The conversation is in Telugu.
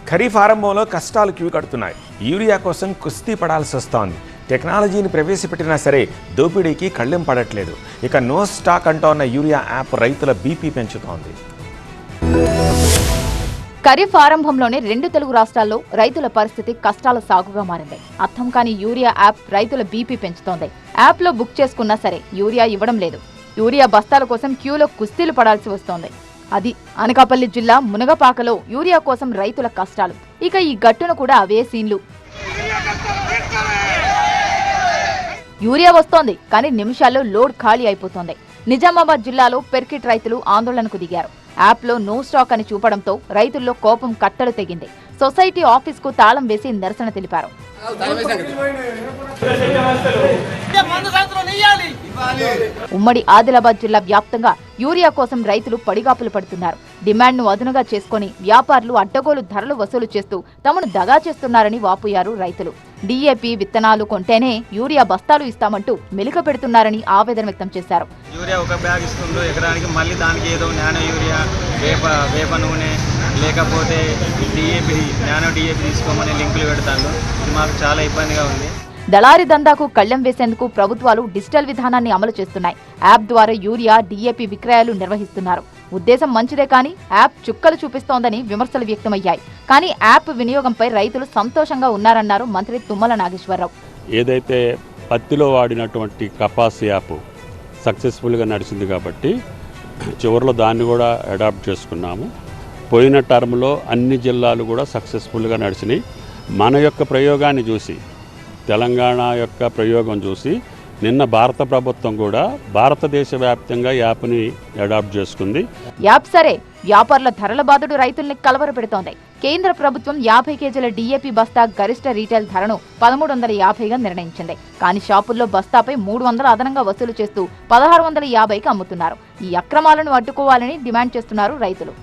ఖరీఫ్ ఆరంభంలో కష్టాలు క్యూ కడుతున్నాయి. యూరియా కోసం కుస్తీ పడాల్సి వస్తోంది. టెక్నాలజీని ప్రవేశపెట్టినా సరే దోపిడీకి కళ్ళెం పడట్లేదు. ఇక నో స్టాక్ అంటోన్న యూరియా యాప్ రైతుల బీపీ పెంచుతోంది. ఖరీఫ్ ఆరంభంలోనే 2 తెలుగు రాష్ట్రాల్లో రైతుల పరిస్థితి కష్టాల సాగుగా మారింది. అర్థం కాని యూరియా యాప్ రైతుల బీపీ పెంచుతోంది. యాప్లో బుక్ చేసుకున్నా సరే యూరియా ఇవ్వడం లేదు. యూరియా బస్తాల కోసం క్యూలో కుస్తీలు పడాల్సి వస్తోంది. అది అనకాపల్లి జిల్లా మునగపాకలో యూరియా కోసం రైతుల కష్టాలు. ఇక ఈ గట్టున కూడా అవే సీన్లు. యూరియా వస్తోంది, కానీ నిమిషాల్లో లోడ్ ఖాళీ అయిపోతోంది. నిజామాబాద్ జిల్లాలో పెర్కిట్ రైతులు ఆందోళనకు దిగారు. యాప్లో నో స్టాక్ అని చూపడంతో రైతుల్లో కోపం కట్టలు తెగింది. సొసైటీ ఆఫీస్కు తాళం వేసి నిరసన తెలిపారు. ఉమ్మడి ఆదిలాబాద్ జిల్లా వ్యాప్తంగా యూరియా కోసం రైతులు పడిగాపులు పడుతున్నారు. డిమాండ్ను అదునుగా చేసుకుని వ్యాపారులు అడ్డగోలు ధరలు వసూలు చేస్తూ తమను దగా చేస్తున్నారని వాపోయారు రైతులు. డీఏపీ విత్తనాలు కొంటేనే యూరియా బస్తాలు ఇస్తామంటూ మెలిక పెడుతున్నారని ఆవేదన వ్యక్తం చేశారు. యూరియా ఒక బ్యాగ్ ఇస్తుందో ఎకరానికి మళ్ళీ దానికి ఏదో నానో యూరియా, వేప నూనె, లేకపోతే నానో డిఏపి తీసుకోమని లింకులు పెడతాను. ఇది మాకు చాలా ఇబ్బందిగా ఉంది. దళారీ దందాకు కళ్లెం వేసేందుకు ప్రభుత్వాలు డిజిటల్ విధానాన్ని అమలు చేస్తున్నాయి. యాప్ ద్వారా యూరియా, డీఏపీ విక్రయాలు నిర్వహిస్తున్నారు. ఉద్దేశం మంచిదే, కానీ యాప్ చుక్కలు చూపిస్తోందని విమర్శలు వ్యక్తమయ్యాయి. కానీ యాప్ వినియోగంపై రైతులు సంతోషంగా ఉన్నారన్నారు మంత్రి తుమ్మల నాగేశ్వరరావు. ఏదైతే పత్తిలో వాడినటువంటి కపాస్ యాప్ సక్సెస్ఫుల్గా నడిచింది కాబట్టి చివరిలో దాన్ని కూడా అడాప్ట్ చేసుకున్నాము. పోయిన టర్మ్లో అన్ని జిల్లాలు కూడా సక్సెస్ఫుల్గా నడిచినాయి. మన యొక్క ప్రయోగాన్ని చూసి, తెలంగాణ యొక్క ప్రయోగం చూసి నిన్న భారత ప్రభుత్వం కూడా భారతదేశ వ్యాప్తంగా యాప్ని అడాప్ట్ చేసుకుంది. యాప్ సరే, వ్యాపారుల ధరల బాధడు రైతుల్ని కలవరపెడుతోంది. కేంద్ర ప్రభుత్వం 50 కేజీల డీఏపీ బస్తా గరిష్ట రీటైల్ ధరను 1350గా నిర్ణయించింది. కానీ షాపుల్లో బస్తాపై 300 అదనంగా వసూలు చేస్తూ 1650కి అమ్ముతున్నారు. ఈ అక్రమాలను అడ్డుకోవాలని డిమాండ్ చేస్తున్నారు రైతులు.